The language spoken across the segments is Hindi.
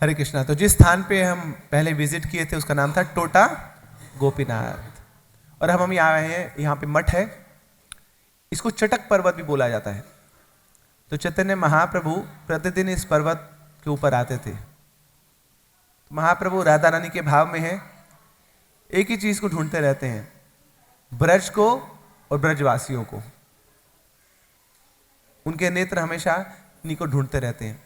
हरे कृष्णा। तो जिस स्थान पे हम पहले विजिट किए थे उसका नाम था टोटा गोपीनाथ, और हम यहाँ आए हैं, यहाँ पे मठ है, इसको चटक पर्वत भी बोला जाता है। तो चैतन्य महाप्रभु प्रतिदिन इस पर्वत के ऊपर आते थे। महाप्रभु राधा रानी के भाव में है, एक ही चीज को ढूंढते रहते हैं, ब्रज को और ब्रजवासियों को। उनके नेत्र हमेशा इन्हीं को ढूंढते रहते हैं।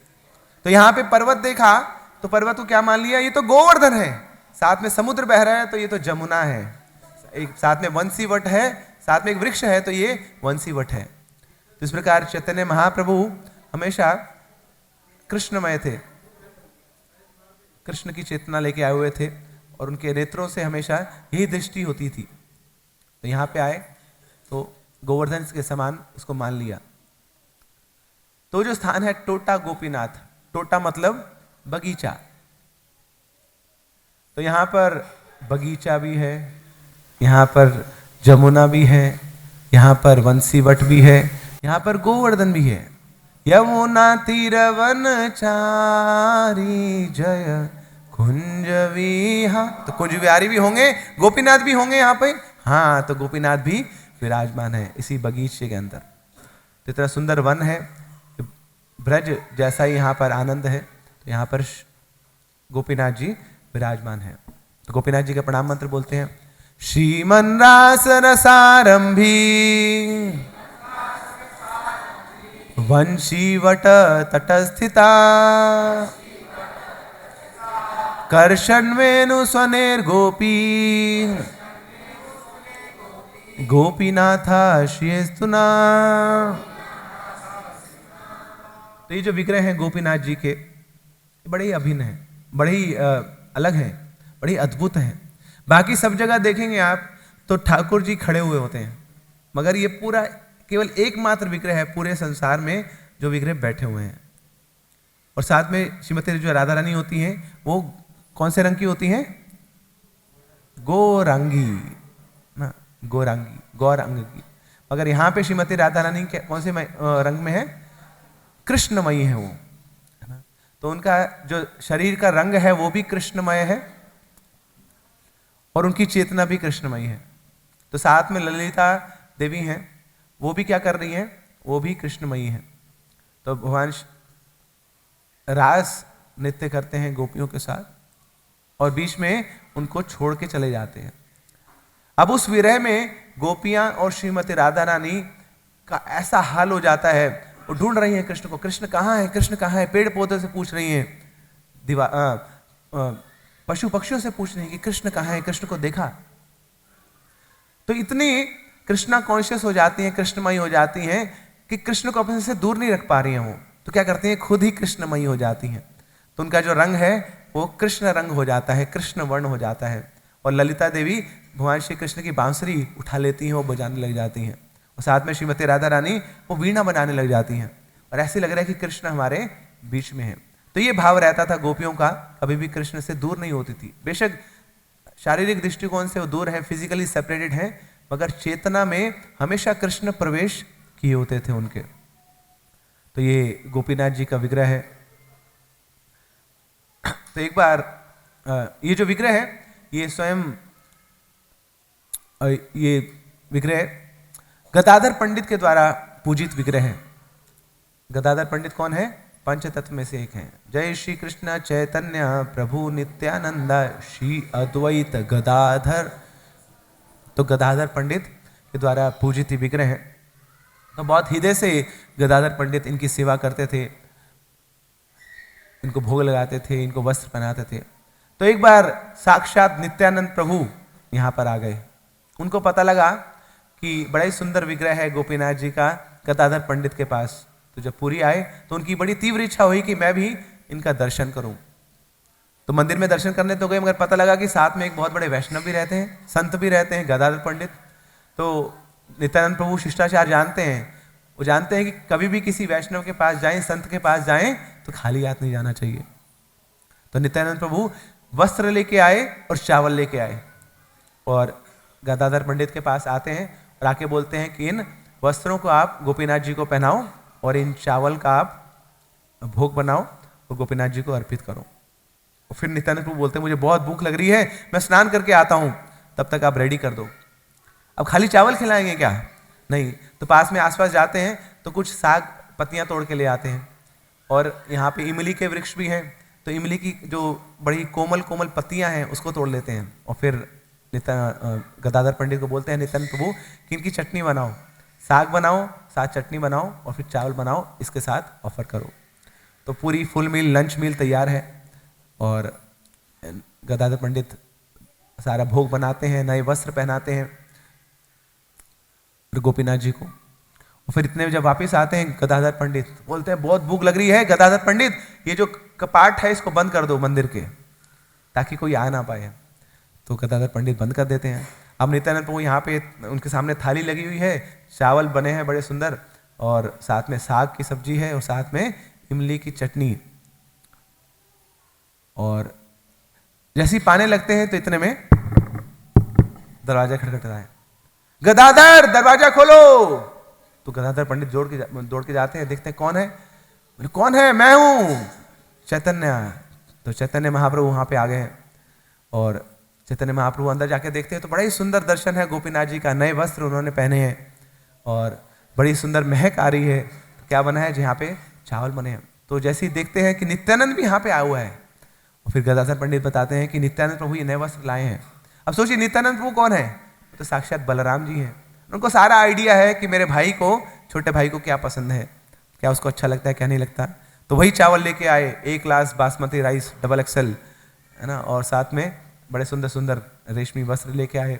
तो यहां पे पर्वत देखा तो पर्वत को क्या मान लिया, ये तो गोवर्धन है, साथ में समुद्र बह रहा है तो ये तो जमुना है, एक साथ में वंशी वट है, साथ में एक वृक्ष है तो ये वंशी वट है। तो इस प्रकार चैतन्य महाप्रभु हमेशा कृष्णमय थे, कृष्ण की चेतना लेके आए हुए थे, और उनके नेत्रों से हमेशा यही दृष्टि होती थी। तो यहाँ पे आए तो गोवर्धन के समान उसको मान लिया। तो जो स्थान है टोटा गोपीनाथ, टोटा मतलब बगीचा, तो यहाँ पर बगीचा भी है, यहाँ पर जमुना भी है, यहाँ पर वंशीवट भी है, यहाँ पर गोवर्धन भी है। यमुना तीरवन चारी जय कुंज विहार, तो कुंज विहारी भी होंगे, गोपीनाथ भी होंगे यहाँ पे। हाँ, तो गोपीनाथ भी विराजमान है इसी बगीचे के अंदर। तो इतना सुंदर वन है, ब्रज जैसा ही यहाँ पर आनंद है। तो यहाँ पर गोपीनाथ जी विराजमान है। तो गोपीनाथ जी का प्रणाम मंत्र बोलते हैं। श्रीमन रास रसारंभी वंशीवट तटस्थिता कर्षण वेणु स्वनेर गोपी गोपीनाथा श्रीस्तुना। तो ये जो विग्रह हैं गोपीनाथ जी के, बड़े ही अभिन्न हैं, बड़े ही अलग हैं, बड़े ही अद्भुत हैं। बाकी सब जगह देखेंगे आप तो ठाकुर जी खड़े हुए होते हैं, मगर ये पूरा केवल एकमात्र विग्रह है पूरे संसार में जो विग्रह बैठे हुए हैं। और साथ में श्रीमती जो राधा रानी होती हैं वो कौन से रंग की होती हैं? गोरंगी ना, गोरंगी, गौरंग की। मगर यहाँ पे श्रीमती राधा रानी के कौन से रंग में है? कृष्णमयी है वो, है ना। तो उनका जो शरीर का रंग है वो भी कृष्णमय है और उनकी चेतना भी कृष्णमयी है। तो साथ में ललिता देवी हैं, वो भी क्या कर रही हैं? वो भी कृष्णमयी हैं। तो भगवान रास नृत्य करते हैं गोपियों के साथ और बीच में उनको छोड़ के चले जाते हैं। अब उस विरह में गोपियां और श्रीमती राधा रानी का ऐसा हाल हो जाता है, वो ढूंढ रही हैं कृष्ण को, कृष्ण कहाँ है, कृष्ण कहाँ है। पेड़ पौधे से पूछ रही हैं, पशु पक्षियों से पूछ रही हैं कि कृष्ण कहाँ है, कृष्ण को देखा। तो इतनी कृष्णा कॉन्शियस हो जाती हैं, कृष्णमयी हो जाती हैं कि कृष्ण को अपने से दूर नहीं रख पा रही हैं। वो तो क्या करती हैं, खुद ही कृष्णमयी हो जाती हैं। तो उनका जो रंग है वो कृष्ण रंग हो जाता है, कृष्ण वर्ण हो जाता है। और ललिता देवी भगवान श्री कृष्ण की बांसुरी उठा लेती हैं, वो बजाने लग जाती हैं। और साथ में श्रीमती राधा रानी वो वीणा बनाने लग जाती हैं और ऐसे लग रहा है कि कृष्ण हमारे बीच में है। तो ये भाव रहता था गोपियों का, कभी भी कृष्ण से दूर नहीं होती थी। बेशक शारीरिक दृष्टिकोण से वो दूर है, फिजिकली सेपरेटेड है, मगर चेतना में हमेशा कृष्ण प्रवेश किए होते थे उनके। तो ये गोपीनाथ जी का विग्रह है। तो एक बार ये जो विग्रह है ये स्वयं ये विग्रह गदाधर पंडित के द्वारा पूजित विग्रह है। गदाधर पंडित कौन है? पंच तत्व में से एक हैं। जय श्री कृष्ण चैतन्य प्रभु नित्यानंद श्री अद्वैत गदाधर। तो गदाधर पंडित के द्वारा पूजित विग्रह है। तो बहुत हृदय से गदाधर पंडित इनकी सेवा करते थे, इनको भोग लगाते थे, इनको वस्त्र पहनाते थे। तो एक बार साक्षात नित्यानंद प्रभु यहाँ पर आ गए। उनको पता लगा कि बड़ा ही सुंदर विग्रह है गोपीनाथ जी का गदाधर पंडित के पास। तो जब पुरी आए तो उनकी बड़ी तीव्र इच्छा हुई कि मैं भी इनका दर्शन करूं। तो मंदिर में दर्शन करने तो गए, मगर पता लगा कि साथ में एक बहुत बड़े वैष्णव भी रहते हैं, संत भी रहते हैं, गदाधर पंडित। तो नित्यानंद प्रभु शिष्टाचार जानते हैं, वो जानते हैं कि कभी भी किसी वैष्णव के पास जाएं, संत के पास जाएं तो खाली हाथ नहीं जाना चाहिए। तो नित्यानंद प्रभु वस्त्र लेके आए और चावल लेके आए और गदाधर पंडित के पास आते हैं और आके बोलते हैं कि इन वस्त्रों को आप गोपीनाथ जी को पहनाओ और इन चावल का आप भोग बनाओ और गोपीनाथ जी को अर्पित करो। फिर नित्यानंद प्रभु बोलते हैं मुझे बहुत भूख लग रही है, मैं स्नान करके आता हूं, तब तक आप रेडी कर दो। अब खाली चावल खिलाएंगे क्या? नहीं। तो पास में आसपास जाते हैं तो कुछ साग पत्तियां तोड़ के ले आते हैं, और यहाँ पे इमली के वृक्ष भी हैं, तो इमली की जो बड़ी कोमल कोमल पत्तियां हैं उसको तोड़ लेते हैं, और फिर गदाधर पंडित को बोलते हैं नित्यानंद प्रभु कि इनकी चटनी बनाओ, साग बनाओ, साथ चटनी बनाओ, और फिर चावल बनाओ, इसके साथ ऑफर करो। तो पूरी फुल मील लंच मील तैयार है, और गदाधर पंडित सारा भोग बनाते हैं, नए वस्त्र पहनाते हैं गोपीनाथ जी को। और फिर इतने में जब वापस आते हैं गदाधर पंडित बोलते हैं बहुत भूख लग रही है, गदाधर पंडित ये जो कपाट है इसको बंद कर दो मंदिर के, ताकि कोई आ ना पाए। तो गदाधर पंडित बंद कर देते हैं। अब नित्यानंद प्रभु यहाँ पे उनके सामने थाली लगी हुई है, चावल बने हैं बड़े सुंदर, और साथ में साग की सब्जी है, और साथ में इमली की चटनी। और जैसे ही पाने लगते हैं तो इतने में दरवाजा खटखटा है, गदाधर दरवाजा खोलो। तो गदाधर पंडित दौड़ के जाते हैं, देखते हैं कौन है। बोले कौन है? मैं हूं चैतन्य। तो चैतन्य महाप्रभु वहां पे आ गए हैं, और चैतन्य महाप्रभु अंदर जाके देखते हैं तो बड़ा ही सुंदर दर्शन है गोपीनाथ जी का। नए वस्त्र उन्होंने पहने हैं, और बड़ी सुंदर महक आ रही है। तो क्या बना है? जहाँ पे चावल बने हैं। तो जैसे ही देखते हैं कि नित्यानंद भी यहाँ पे आया हुआ है, और फिर गदाधर पंडित बताते हैं कि नित्यानंद प्रभु ये नए वस्त्र लाए हैं। अब सोचिए नित्यानंद प्रभु कौन है? तो साक्षात बलराम जी हैं। उनको सारा आइडिया है कि मेरे भाई को, छोटे भाई को क्या पसंद है, क्या उसको अच्छा लगता है, क्या नहीं लगता। तो वही चावल लेके आए, 1 glass basmati rice double XL, है ना, और साथ में बड़े सुंदर सुंदर रेशमी वस्त्र लेके आए,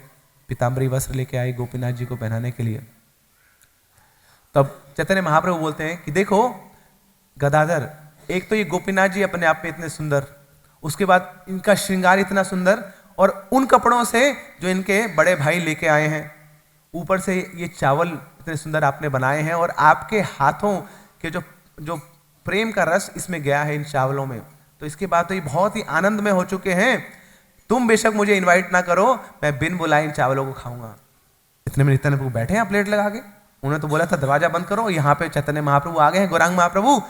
पीताम्बरी वस्त्र लेके आए गोपीनाथ जी को पहनाने के लिए। तब चैतन्य महाप्रभु बोलते हैं कि देखो गदाधर, एक तो ये गोपीनाथ जी अपने आप में इतने सुंदर, उसके बाद इनका श्रृंगार इतना सुंदर, और उन कपड़ों से जो इनके बड़े भाई लेके आए हैं, ऊपर से ये चावल इतने सुंदर आपने बनाए हैं, और आपके हाथों के जो प्रेम का रस इसमें गया है इन चावलों में, तो इसके बाद तो ये बहुत ही आनंद में हो चुके हैं। तुम बेशक मुझे इनवाइट ना करो, मैं बिन बुलाए इन चावलों को खाऊंगा। इतने में नित्यानंद प्रभु बैठे हैं प्लेट लगा के, उन्होंने तो बोला था दरवाजा बंद करो। यहाँ पे चैतन्य महाप्रभु आ गए हैं, गौरांग महाप्रभु।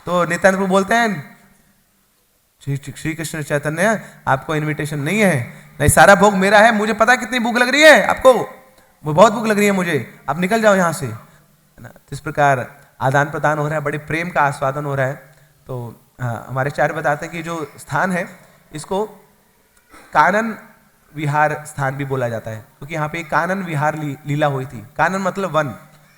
तो नित्यानंद प्रभु बोलते हैं श्री कृष्ण चैतन्य आपको इनविटेशन नहीं है, नहीं सारा भोग मेरा है, मुझे पता है कितनी भूख लग रही है आपको, वो बहुत भूख लग रही है मुझे, आप निकल जाओ यहाँ से, है ना। तो इस प्रकार आदान प्रदान हो रहा है, बड़े प्रेम का आस्वादन हो रहा है। तो हमारे आचार्य बताते हैं कि जो स्थान है इसको कानन विहार स्थान भी बोला जाता है, क्योंकि यहाँ पे कानन विहार लीला हुई थी। कानन मतलब वन,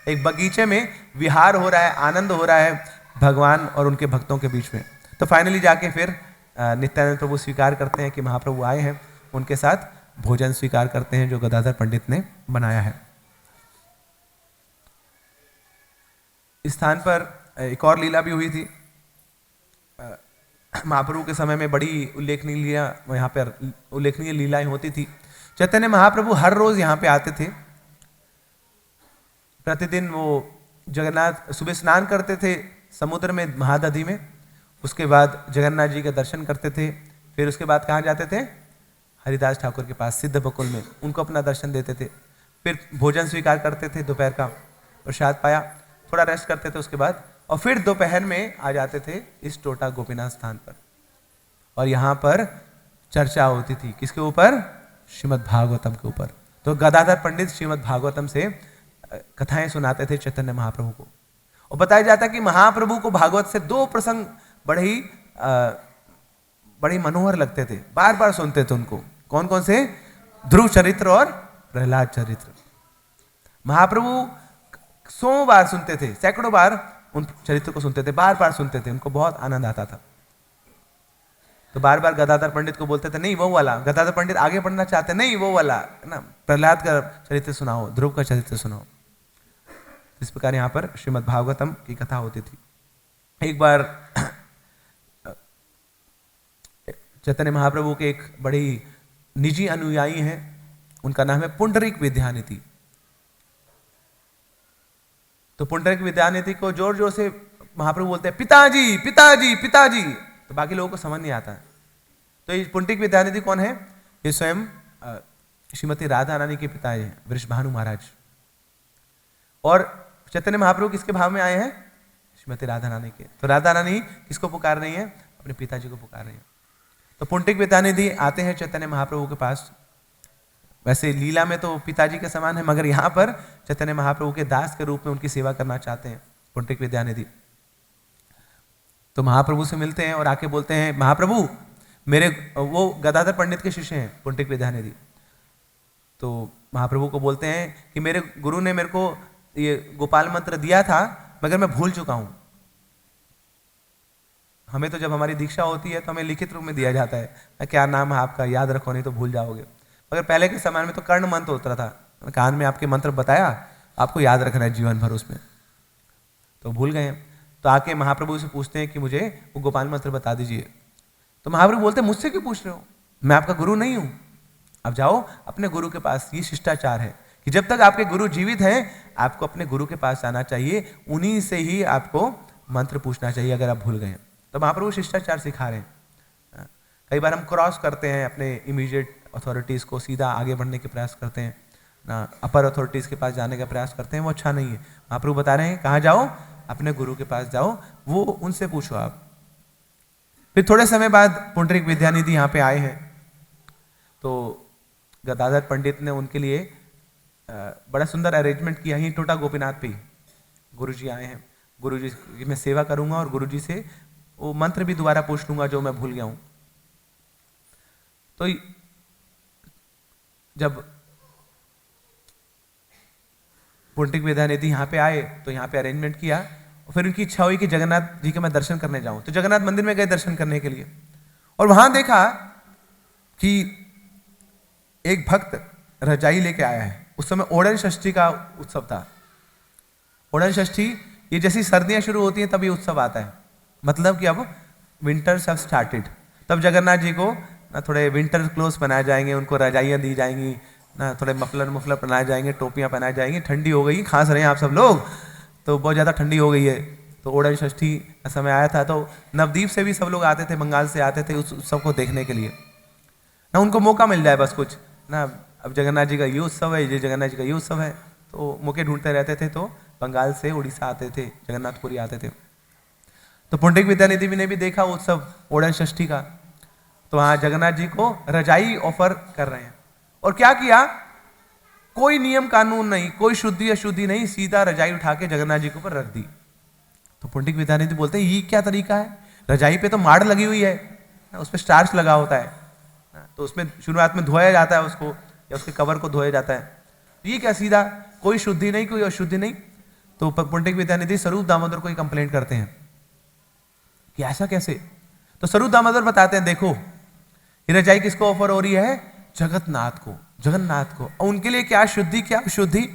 एक बगीचे में विहार हो रहा है, आनंद हो रहा है भगवान और उनके भक्तों के बीच में। तो फाइनली जाके फिर नित्यानंद प्रभु स्वीकार करते हैं कि महाप्रभु आए हैं, उनके साथ भोजन स्वीकार करते हैं जो गदाधर पंडित ने बनाया है। इस स्थान पर एक और लीला भी हुई थी। महाप्रभु के समय में बड़ी उल्लेखनीय यहाँ पर उल्लेखनीय लीलाएं होती थी। चैतन्य महाप्रभु हर रोज यहाँ पे आते थे। प्रतिदिन वो जगन्नाथ सुबह स्नान करते थे समुद्र में, महादधी में, उसके बाद जगन्नाथ जी के दर्शन करते थे। फिर उसके बाद कहाँ जाते थे? हरिदास ठाकुर के पास सिद्ध बकुल में, उनको अपना दर्शन देते थे। फिर भोजन स्वीकार करते थे, दोपहर का प्रसाद पाया, थोड़ा रेस्ट करते थे उसके बाद, और फिर दोपहर में आ जाते थे इस टोटा गोपीनाथ स्थान पर। और यहाँ पर चर्चा होती थी किसके ऊपर? श्रीमद् भागवतम के ऊपर। तो गदाधर पंडित श्रीमद् भागवतम से कथाएं सुनाते थे चैतन्य महाप्रभु को। और बताया जाता है कि महाप्रभु को भागवत से 2 प्रसंग बड़े मनोहर लगते थे, बार बार सुनते थे उनको। कौन कौन से? ध्रुव चरित्र और प्रहलाद चरित्र। महाप्रभु 100 बार सुनते थे, सैकड़ों बार उन चरित्र को सुनते थे, बार बार सुनते थे, उनको बहुत आनंद आता था। तो बार बार गदाधर पंडित को बोलते थे नहीं वो वाला, गदाधर पंडित आगे बढ़ना चाहते, नहीं वो वाला, है ना, प्रहलाद का चरित्र सुनाओ, ध्रुव का चरित्र सुनाओ। इस प्रकार यहाँ पर श्रीमद् भागवतम की कथा होती थी। एक बार चैतन्य महाप्रभु के एक बड़ी निजी अनुयायी हैं, उनका नाम है पुंडरीक विद्यानिधि। तो पुंडरीक विद्यानिधि को जोर जोर से महाप्रभु बोलते हैं पिताजी पिताजी पिताजी, तो बाकी लोगों को समझ नहीं आता है। तो ये पुंडरीक विद्यानिधि कौन है? ये स्वयं श्रीमती राधा रानी के पिता हैं, वृषभानु महाराज। और चैतन्य महाप्रभु किसके भाव में आए हैं? श्रीमती राधा रानी के। तो राधा रानी किसको पुकार रही है? अपने पिताजी को पुकार रही है। तो पुंडरीक विद्यानिधि आते हैं चैतन्य महाप्रभु के पास। वैसे लीला में तो पिताजी के समान है, मगर यहाँ पर चैतन्य महाप्रभु के दास के रूप में उनकी सेवा करना चाहते हैं पुंडरीक विद्यानिधि। तो महाप्रभु से मिलते हैं और आके बोलते हैं, महाप्रभु मेरे, वो गदाधर पंडित के शिष्य हैं पुंडरीक विद्यानिधि। तो महाप्रभु को बोलते हैं कि मेरे गुरु ने मेरे को ये गोपाल मंत्र दिया था, मगर मैं भूल चुका हूं। हमें तो जब हमारी दीक्षा होती है तो हमें लिखित रूप में दिया जाता है, क्या नाम है आपका, याद रखो नहीं तो भूल जाओगे। मगर पहले के समय में तो कर्ण मंत्र होता था, कान में आपके मंत्र बताया, आपको याद रखना है जीवन भर उसमें, तो भूल गए। तो आके महाप्रभु से पूछते हैं कि मुझे वो गोपाल मंत्र बता दीजिए। तो महाप्रभु बोलते हैं, मुझसे क्यों पूछ रहे हो, मैं आपका गुरु नहीं हूं। अब जाओ अपने गुरु के पास। ये शिष्टाचार है कि जब तक आपके गुरु जीवित हैं आपको अपने गुरु के पास जाना चाहिए, उन्हीं से ही आपको मंत्र पूछना चाहिए अगर आप भूल गए। तो महाप्रभु शिष्टाचार सिखा रहे हैं। कई बार हम क्रॉस करते हैं अपने इमीडिएट अथॉरिटीज़ को, सीधा आगे बढ़ने के प्रयास करते हैं ना, अपर अथॉरिटीज़ के पास जाने का प्रयास करते हैं, वो अच्छा नहीं है। महाप्रभु बता रहे हैं कहाँ जाओ, अपने गुरु के पास जाओ, वो उनसे पूछो आप। फिर थोड़े समय बाद पुंडरीक विद्यानिधि यहाँ पे आए हैं। तो गदाधर पंडित ने उनके लिए बड़ा सुंदर अरेंजमेंट किया है। टोटा गोपीनाथ पे गुरुजी आए हैं, गुरुजी की मैं सेवा करूंगा और गुरुजी से वो मंत्र भी दोबारा पूछ लूंगा जो मैं भूल गया हूं। तो जब पुंडरीक विद्यानिधि यहाँ पे आए तो यहाँ पे अरेंजमेंट किया और फिर उनकी इच्छा हुई कि जगन्नाथ जी के मैं दर्शन करने जाऊं। तो जगन्नाथ मंदिर में गए दर्शन करने के लिए, और वहां देखा कि एक भक्त रजाई लेके आया है। उस समय ओणन षष्ठी का उत्सव था। ओणन षष्ठी ये जैसी सर्दियां शुरू होती हैं तब ये उत्सव आता है, मतलब कि अब विंटर्स हैव स्टार्टेड। तब जगन्नाथ जी को ना थोड़े विंटर क्लोथ्स पहनाए जाएंगे, उनको रजाइयाँ दी जाएंगी ना, थोड़े मफलर पहनाए जाएंगे, टोपियाँ पहनाई जाएंगी। ठंडी हो गई, खांस रहे हैं आप सब लोग, तो बहुत ज़्यादा ठंडी हो गई है। तो ओणन षष्ठी का समय आया था, तो नवद्वीप से भी सब लोग आते थे, बंगाल से आते थे उस उत्सव को देखने के लिए ना, उनको मौका मिल जाए बस कुछ ना। अब जगन्नाथ जी का ये उत्सव है, ये जगन्नाथ जी का ये उत्सव है, तो मौके ढूंढते रहते थे। तो बंगाल से उड़ीसा आते थे, जगन्नाथपुरी आते थे। तो पुंडरीक विद्यानिधि ने भी देखा उत्सव ओणन षष्ठी का, तो वहां जगन्नाथ जी को रजाई ऑफर कर रहे हैं। और क्या किया, कोई नियम कानून नहीं, कोई शुद्धि अशुद्धि नहीं, सीधा रजाई उठा के जगन्नाथ जी के ऊपर रख दी। तो पुंडरीक विद्यानिधि बोलते हैं ये क्या तरीका है, रजाई पे तो माड़ लगी हुई है, उस पर स्टार्च लगा होता है, तो उसमें शुरुआत में धोया जाता है उसको, या उसके कवर को धोया जाता है। ये क्या सीधा, कोई शुद्धि नहीं, कोई अशुद्धि नहीं। तो पुंडरीक विद्यानिधि स्वरूप दामोदर को कंप्लेंट करते हैं कि ऐसा कैसे। तो स्वरूप दामोदर बताते हैं, देखो ये रजाई किसको ऑफर हो रही है, जगन्नाथ को, जगन्नाथ को। और उनके लिए क्या शुद्धि क्या अशुद्धि,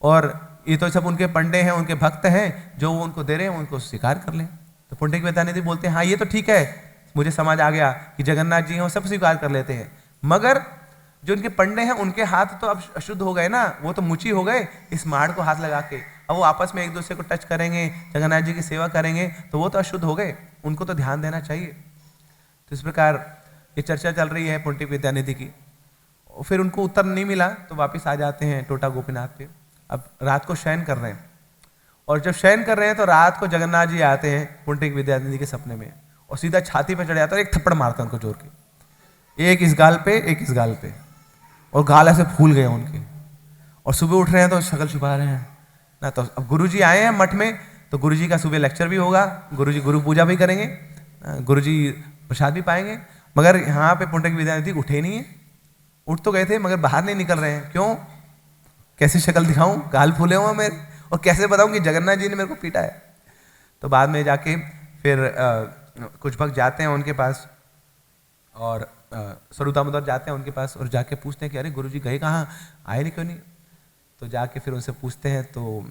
और ये तो सब उनके पंडे हैं, उनके भक्त हैं, जो वो उनको दे रहे हैं उनको स्वीकार कर लें। तो पुंडरीक विद्यानिधि बोलते हैं हाँ ये तो ठीक है, मुझे समझ आ गया कि जगन्नाथ जी हैं वो सब स्वीकार कर लेते हैं, मगर जो उनके पंडे हैं उनके हाथ तो अब अशुद्ध हो गए ना, वो तो मुची हो गए इस माड़ को हाथ लगा के। अब वो आपस में एक दूसरे को टच करेंगे, जगन्नाथ जी की सेवा करेंगे, तो वो तो अशुद्ध हो गए, उनको तो ध्यान देना चाहिए। तो इस प्रकार ये चर्चा चल रही है पुंडरीक विद्यानिधि की। और फिर उनको उत्तर नहीं मिला तो वापस आ जाते हैं टोटा गोपीनाथ पे। अब रात को शयन कर रहे हैं, और जब शयन कर रहे हैं तो रात को जगन्नाथ जी आते हैं पुंडरीक विद्यानिधि के सपने में, और सीधा छाती पे चढ़ जाता है, एक थप्पड़ मारता है उनको जोर के, एक इस गाल पे एक इस गाल पे, और गाल ऐसे फूल गए उनके। और सुबह उठ रहे हैं तो शक्ल छुपा रहे हैं ना। तो अब गुरुजी आए हैं मठ में, तो गुरुजी का सुबह लेक्चर भी होगा, गुरुजी गुरु पूजा भी करेंगे, गुरुजी प्रसाद भी पाएंगे, मगर यहाँ पे पुंडरीक विद्यानिधि उठे नहीं है। उठ तो गए थे मगर बाहर नहीं निकल रहे हैं, क्यों, कैसी शक्ल दिखाऊं, गाल फूले हुए मेरे, और कैसे बताऊं कि जगन्नाथ जी ने मेरे को पीटा है। तो बाद में जाके फिर कुछ भक्त जाते हैं उनके पास, और स्वरूप दामोदर जाते हैं उनके पास, और जाके पूछते हैं कि अरे गुरुजी गए कहाँ, आए नहीं क्यों नहीं। तो जाके फिर उनसे पूछते हैं, तो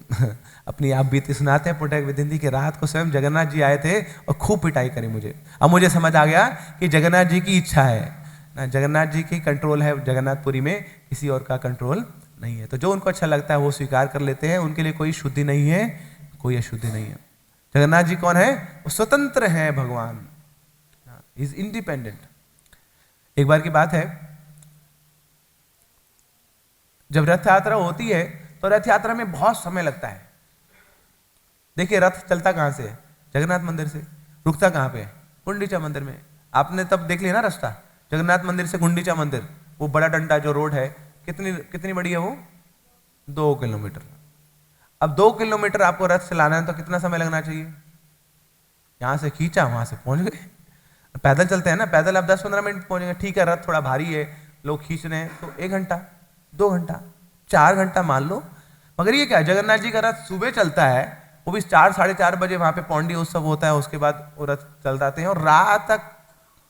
अपनी आप बीती सुनाते हैं पुंडरीक विद्यानिधि की, रात को स्वयं जगन्नाथ जी आए थे और खूब पिटाई करी मुझे। अब मुझे समझ आ गया कि जगन्नाथ जी की इच्छा है ना, जगन्नाथ जी की कंट्रोल है जगन्नाथपुरी में, किसी और का कंट्रोल नहीं है। तो जो उनको अच्छा लगता है वो स्वीकार कर लेते हैं, उनके लिए कोई शुद्धि नहीं है, कोई अशुद्धि नहीं है। जगन्नाथ जी कौन है, वो स्वतंत्र है भगवान, इज इंडिपेंडेंट। एक बार की बात है, जब रथ यात्रा होती है तो रथ यात्रा में बहुत समय लगता है। देखिए रथ चलता कहाँ से है, जगन्नाथ मंदिर से, रुकता कहाँ पे है, गुंडीचा मंदिर में। आपने तब देख लिया ना रास्ता, जगन्नाथ मंदिर से गुंडीचा मंदिर, वो बड़ा डंडा जो रोड है, कितनी कितनी बड़ी है वो, 2 किलोमीटर। अब 2 किलोमीटर आपको रथ चलाना है तो कितना समय लगना चाहिए? यहां से खींचा, वहां से पहुंच गए। पैदल चलते हैं ना, पैदल आप 10-15 मिनट पहुंचेंगे, ठीक है, रथ थोड़ा भारी है, लोग खींच रहे हैं, तो 1 घंटा, 2 घंटा, 4 घंटा मान लो। मगर ये क्या, जगन्नाथ जी का रथ सुबह चलता है, वो भी 4-4:30 बजे वहां पे पौंडी उत्सव होता है, उसके बाद वो रथ चल जाते हैं और रात तक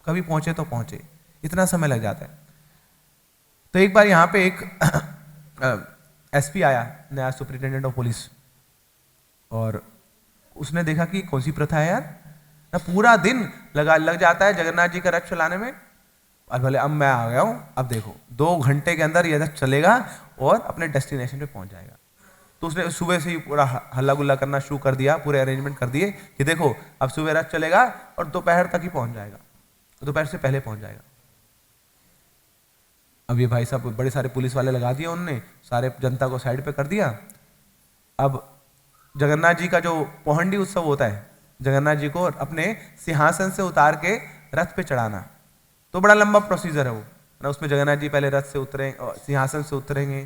कभी पहुंचे तो पहुंचे, इतना समय लग जाता है। तो एक बार यहाँ पे एक एसपी आया, नया सुपरिटेंडेंट ऑफ पुलिस, और उसने देखा कि कौन सी प्रथा है यार, ना पूरा दिन लग जाता है जगन्नाथ जी का रथ चलाने में, और बोले अब मैं आ गया हूं, अब देखो 2 घंटे के अंदर ये रथ चलेगा और अपने डेस्टिनेशन पे पहुंच जाएगा। तो उसने सुबह से ही पूरा हल्ला गुल्ला करना शुरू कर दिया, पूरे अरेंजमेंट कर दिए कि देखो अब सुबह रथ चलेगा और दोपहर तक ही पहुंच जाएगा, दोपहर से पहले पहुंच जाएगा। अब ये भाई साहब बड़े सारे पुलिस वाले लगा दिए उन्होंने, सारे जनता को साइड पे कर दिया। अब जगन्नाथ जी का जो पौहंडी उत्सव होता है, जगन्नाथ जी को अपने सिंहासन से उतार के रथ पे चढ़ाना, तो बड़ा लंबा प्रोसीजर है वो ना। उसमें जगन्नाथ जी पहले रथ से उतरे, सिंहासन से उतरेंगे,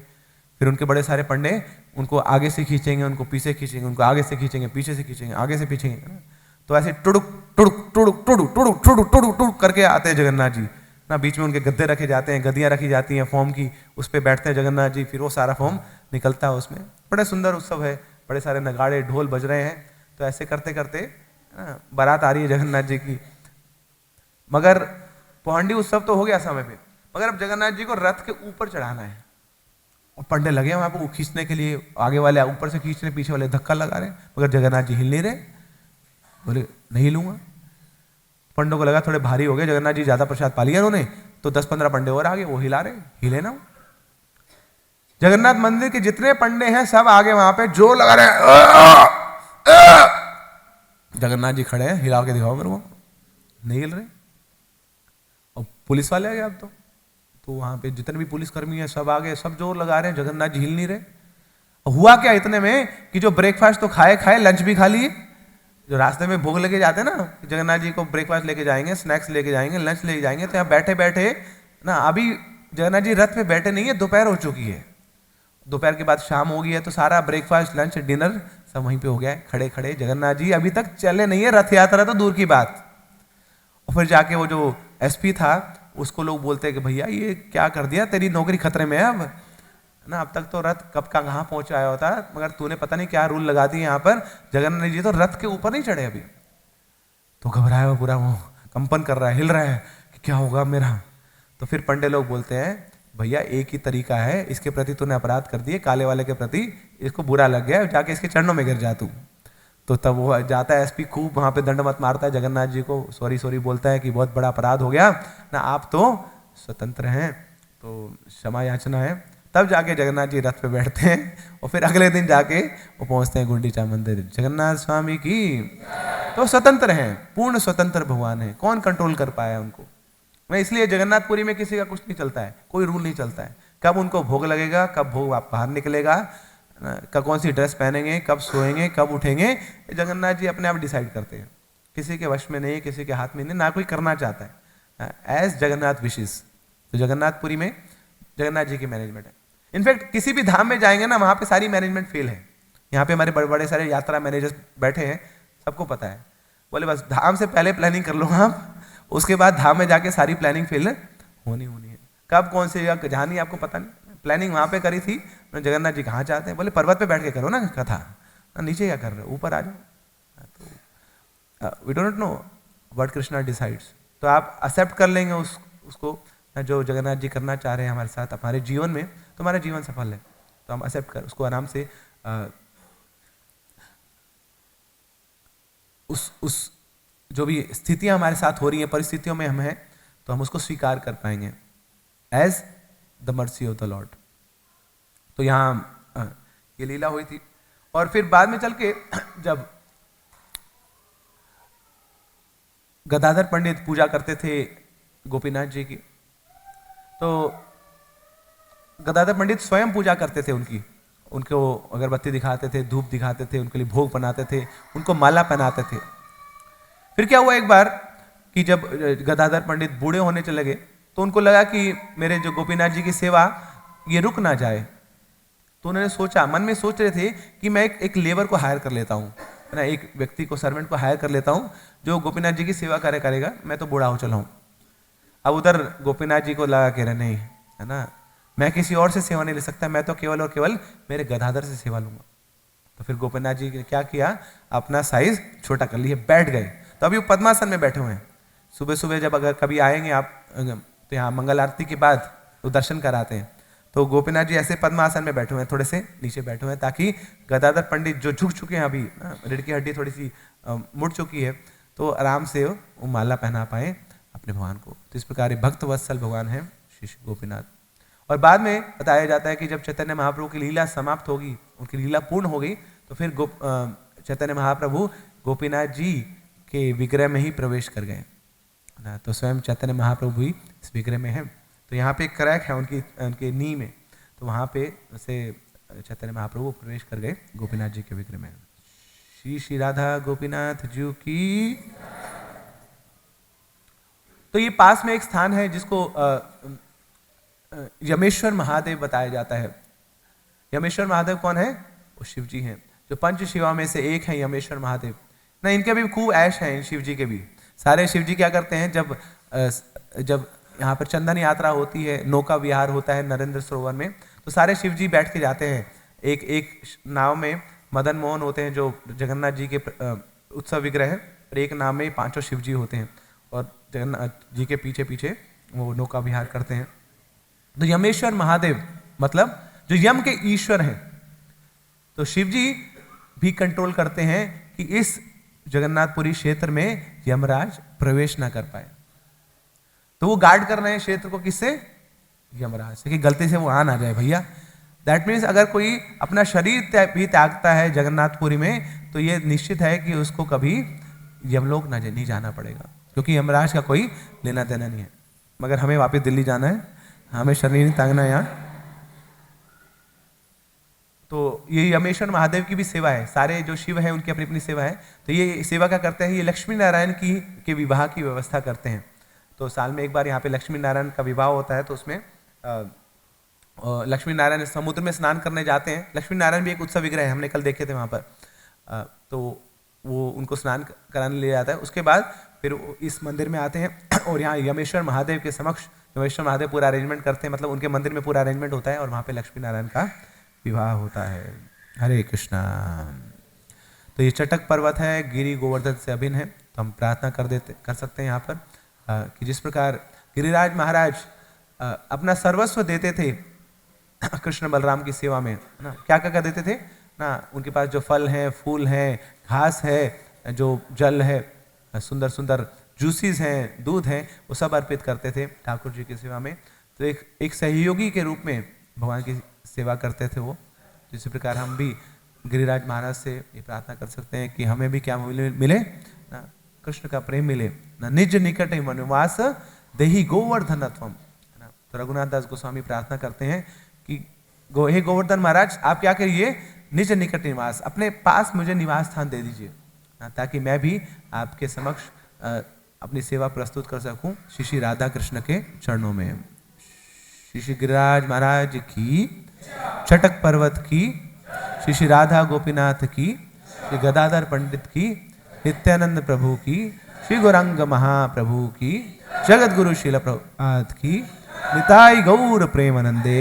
फिर उनके बड़े सारे पंडे उनको आगे से खींचेंगे, उनको पीछे खींचेंगे, उनको आगे से खींचेंगे, पीछे से खींचेंगे, आगे से खींचेंगे। तो ऐसे टुड़ुक टुड़ुक टुड़ुक टुड़ुक टुड़ुक टुड़ुक टुड़ुक टुड़ुक करके आते हैं जगन्नाथ जी ना। बीच में उनके गद्दे रखे जाते हैं, गद्दियाँ रखी जाती हैं फोम की, उस पर बैठते हैं जगन्नाथ जी, फिर वो सारा फोम निकलता है उसमें। बड़ा सुंदर उत्सव है, बड़े सारे नगाड़े ढोल बज रहे हैं। तो ऐसे करते करते बारात आ रही है जगन्नाथ जी की। मगर पौहंडी उत्सव तो हो गया समय पे, मगर अब जगन्नाथ जी को रथ के ऊपर चढ़ाना है, और पंडे लगे वहां पर खींचने के लिए, आगे वाले ऊपर से खींच रहे, पीछे वाले धक्का लगा रहे, मगर जगन्नाथ जी हिल नहीं रहे। बोले नहीं हिलूंगा। पंडों को लगा थोड़े भारी हो गए, जगन्नाथ जी ज्यादा प्रसाद पा लिया उन्होंने, तो 10-15 पंडे और आगे, वो हिला रहे, हिले ना। जगन्नाथ मंदिर के जितने पंडे हैं सब आगे वहां पे जोर लगा रहे हैं। जगन्नाथ जी खड़े हैं, हिला के दिखाओ मेरे को, नहीं हिल रहे। और पुलिस वाले आ गए अब तो वहां पे जितने भी पुलिसकर्मी हैं सब आगे, सब जोर लगा रहे हैं, जगन्नाथ जी हिल नहीं रहे। हुआ क्या इतने में कि जो ब्रेकफास्ट तो खाए, लंच भी खा लिए। जो रास्ते में भोग लेके जाते हैं ना, जगन्नाथ जी को ब्रेकफास्ट लेके जाएंगे, स्नैक्स लेके जाएंगे, लंच लेके जाएंगे, तो यहाँ बैठे बैठे ना, अभी जगन्नाथ जी रथ पे बैठे नहीं है, दोपहर हो चुकी है, दोपहर के बाद शाम हो गई है, तो सारा ब्रेकफास्ट लंच डिनर सब वहीं पे हो गया है। खड़े खड़े जगन्नाथ जी अभी तक चले नहीं है, रथ यात्रा तो दूर की बात। और फिर जाके वो जो एसपी था उसको लोग बोलते हैं कि भैया ये क्या कर दिया, तेरी नौकरी खतरे में है अब ना। अब तक तो रथ कब का कहाँ पहुंच आया होता, मगर तूने पता नहीं क्या रूल लगा दिए यहाँ पर। जगन्नाथ जी तो रथ के ऊपर नहीं चढ़े अभी, तो घबराया हुआ पूरा, वो कंपन कर रहा है, हिल रहा है कि क्या होगा मेरा। तो फिर पंडे लोग बोलते हैं भैया एक ही तरीका है, इसके प्रति तूने अपराध कर दिए, काले वाले के प्रति, इसको बुरा लग गया, जाके इसके चरणों में गिर जा तू। तो तब वो जाता है एसपी, खूब वहां पे दंडवत मारता है जगन्नाथ जी को, सॉरी बोलता है कि बहुत बड़ा अपराध हो गया ना, आप तो स्वतंत्र हैं, तो क्षमा याचना है। तब जाके जगन्नाथ जी रथ पे बैठते हैं और फिर अगले दिन जाके वो पहुंचते हैं गुंडीचा मंदिर। जगन्नाथ स्वामी की। तो स्वतंत्र हैं, पूर्ण स्वतंत्र भगवान है, कौन कंट्रोल कर पाया उनको। मैं इसलिए जगन्नाथपुरी में किसी का कुछ नहीं चलता है, कोई रूल नहीं चलता है, कब उनको भोग लगेगा, कब भोग बाहर निकलेगा, कब कौन सी ड्रेस पहनेंगे, कब सोएंगे, कब उठेंगे, जगन्नाथ जी अपने आप डिसाइड करते हैं, किसी के वश में नहीं, किसी के हाथ में नहीं, ना कोई करना चाहता है, एज जगन्नाथ विशेष। तो जगन्नाथपुरी में जगन्नाथ जी की मैनेजमेंट है। इनफैक्ट किसी भी धाम में जाएंगे ना, वहां पे सारी मैनेजमेंट फेल है। यहाँ पे हमारे बड़े बड़े सारे यात्रा मैनेजर्स बैठे हैं, सबको पता है, बोले बस धाम से पहले प्लानिंग कर लो आप, उसके बाद धाम में जाके सारी प्लानिंग फेल होनी है। कब कौन सी जगह जानी आपको पता नहीं, प्लानिंग वहां पे करी थी, जगन्नाथ जी कहाँ चाहते हैं, बोले पर्वत पे बैठ के करो ना कथा, नीचे क्या कर रहे हो, ऊपर आ जाओ। तो we don't know what Krishna decides. तो आप एक्सेप्ट कर लेंगे उसको जो जगन्नाथ जी करना चाह रहे हैं हमारे साथ हमारे जीवन में, तो हमारा जीवन सफल है। तो हम एक्सेप्ट कर उसको आराम से उस जो भी स्थितियां हमारे साथ हो रही हैं, परिस्थितियों में हम हैं, तो हम उसको स्वीकार कर पाएंगे as the mercy of the Lord. तो यहाँ ये लीला हुई थी। और फिर बाद में चल के जब गदाधर पंडित पूजा करते थे गोपीनाथ जी की, तो गदाधर पंडित स्वयं पूजा करते थे उनको अगरबत्ती दिखाते थे, धूप दिखाते थे, उनके लिए भोग बनाते थे, उनको माला पहनाते थे। फिर क्या हुआ, एक बार कि जब गदाधर पंडित बूढ़े होने चले गए तो उनको लगा कि मेरे जो गोपीनाथ जी की सेवा ये रुक ना जाए, तो उन्होंने सोचा, मन में सोच रहे थे कि मैं एक लेबर को हायर कर लेता हूँ, है ना, एक व्यक्ति को, सर्वेंट को हायर कर लेता हूँ जो गोपीनाथ जी की सेवा करेगा, मैं तो बूढ़ा हो चला हूँ। अब उधर गोपीनाथ जी को लगा कह रहे नहीं, है ना, मैं किसी और से सेवा नहीं ले सकता, मैं तो केवल और केवल मेरे गदाधर से सेवा लूंगा। तो फिर गोपीनाथ जी ने क्या किया, अपना साइज छोटा कर लिया, बैठ गए। तो अभी वो पद्मासन में बैठे हुए हैं। सुबह सुबह जब अगर कभी आएंगे आप तो यहाँ मंगल आरती के बाद तो दर्शन कराते हैं, तो गोपीनाथ जी ऐसे पद्मासन में बैठे हुए हैं, थोड़े से नीचे बैठे हुए हैं, ताकि गदाधर पंडित जो झुक चुके हैं, अभी रीढ़ की हड्डी थोड़ी सी मुड़ चुकी है, तो आराम से वो माला पहना पाए अपने भगवान को। तो इस प्रकार भक्त वत्सल भगवान है श्री गोपीनाथ। और बाद में बताया जाता है कि जब चैतन्य महाप्रभु की लीला समाप्त होगी, उनकी लीला पूर्ण हो गई, तो फिर चैतन्य महाप्रभु गोपीनाथ जी के विग्रह में ही प्रवेश कर गए ना। तो स्वयं चैतन्य महाप्रभु ही इस विग्रह में है। तो यहाँ पे एक क्रैक है उनके नी में, तो वहाँ पे से चैतन्य महाप्रभु प्रवेश कर गए गोपीनाथ जी के विग्रह में। श्री श्री राधा गोपीनाथ जी की। तो ये पास में एक स्थान है जिसको यमेश्वर महादेव बताया जाता है। यमेश्वर महादेव कौन है? वो शिव जी हैं, जो पंच शिवा में से एक है यमेश्वर महादेव ना। इनके भी खूब ऐश है, इन शिव जी के भी। सारे शिव जी क्या करते हैं, जब यहाँ पर चंदन यात्रा होती है, नौका विहार होता है नरेंद्र सरोवर में, तो सारे शिव जी बैठ के जाते हैं। एक नाव में मदन मोहन होते हैं जो जगन्नाथ जी के उत्सव विग्रह है, और एक नाव में पांचों शिव जी होते हैं, और जगन्नाथ जी के पीछे पीछे वो नौका विहार करते हैं। तो यमेश्वर महादेव मतलब जो यम के ईश्वर हैं, तो शिव जी भी कंट्रोल करते हैं कि इस जगन्नाथपुरी क्षेत्र में यमराज प्रवेश ना कर पाए। तो वो गार्ड कर रहे हैं क्षेत्र को, किससे? यमराज से, कि गलती से वो आ ना जाए भैया। दैट मीन्स अगर कोई अपना शरीर भी त्यागता है जगन्नाथपुरी में, तो ये निश्चित है कि उसको कभी यमलोक नहीं जाना पड़ेगा, क्योंकि यमराज का कोई लेना देना नहीं है। मगर हमें वापस दिल्ली जाना है, हमें शरीर नहीं त्यागना यहाँ। तो ये यमेश्वर महादेव की भी सेवा है, सारे जो शिव हैं उनकी अपनी अपनी सेवा है। तो ये सेवा क्या करते हैं, ये लक्ष्मी नारायण के विवाह की व्यवस्था करते हैं। तो साल में एक बार यहाँ पे लक्ष्मी नारायण का विवाह होता है, तो उसमें लक्ष्मी नारायण समुद्र में स्नान करने जाते हैं। लक्ष्मी नारायण भी एक उत्सव विग्रह है, हमने कल देखे थे वहाँ पर। तो वो उनको स्नान कराने ले जाता है। उसके बाद फिर इस मंदिर में आते हैं और यहाँ यमेश्वर महादेव के समक्ष यमेश्वर महादेव पूरा अरेंजमेंट करते हैं, मतलब उनके मंदिर में पूरा अरेंजमेंट होता है, और वहाँ पे लक्ष्मी नारायण का विवाह होता है। हरे कृष्णा। तो ये चटक पर्वत है, गिरि गोवर्धन से अभिन्न है। तो हम प्रार्थना कर सकते हैं यहाँ पर कि जिस प्रकार गिरिराज महाराज अपना सर्वस्व देते थे कृष्ण बलराम की सेवा में, ना, क्या क्या देते थे ना, उनके पास जो फल हैं, फूल हैं, घास है, जो जल है, सुंदर सुंदर जूसीज हैं, दूध हैं, वो सब अर्पित करते थे ठाकुर जी की सेवा में। तो एक सहयोगी के रूप में भगवान की सेवा करते थे वो। इसी प्रकार हम भी गिरिराज महाराज से ये प्रार्थना कर सकते हैं कि हमें भी क्या मिले ना, कृष्ण का प्रेम मिले ना, निज निकट वनवास देहि गोवर्धनत्वम। तो रघुनाथ दास गोस्वामी प्रार्थना करते हैं कि हे गोवर्धन महाराज, आप क्या करिए, निज निकट निवास, अपने पास मुझे निवास स्थान दे दीजिए, ताकि मैं भी आपके समक्ष अपनी सेवा प्रस्तुत कर सकूं श्री श्री राधा कृष्ण के चरणों में। श्री श्री गिरिराज महाराज की, चटक पर्वत की, श्री श्री राधा गोपीनाथ की, श्री गदाधर पंडित की, नित्यानंद प्रभु की, श्री गौरांग महाप्रभु की, जगत गुरु शील प्रभुपाद की, निताई गौर प्रेमानंदे।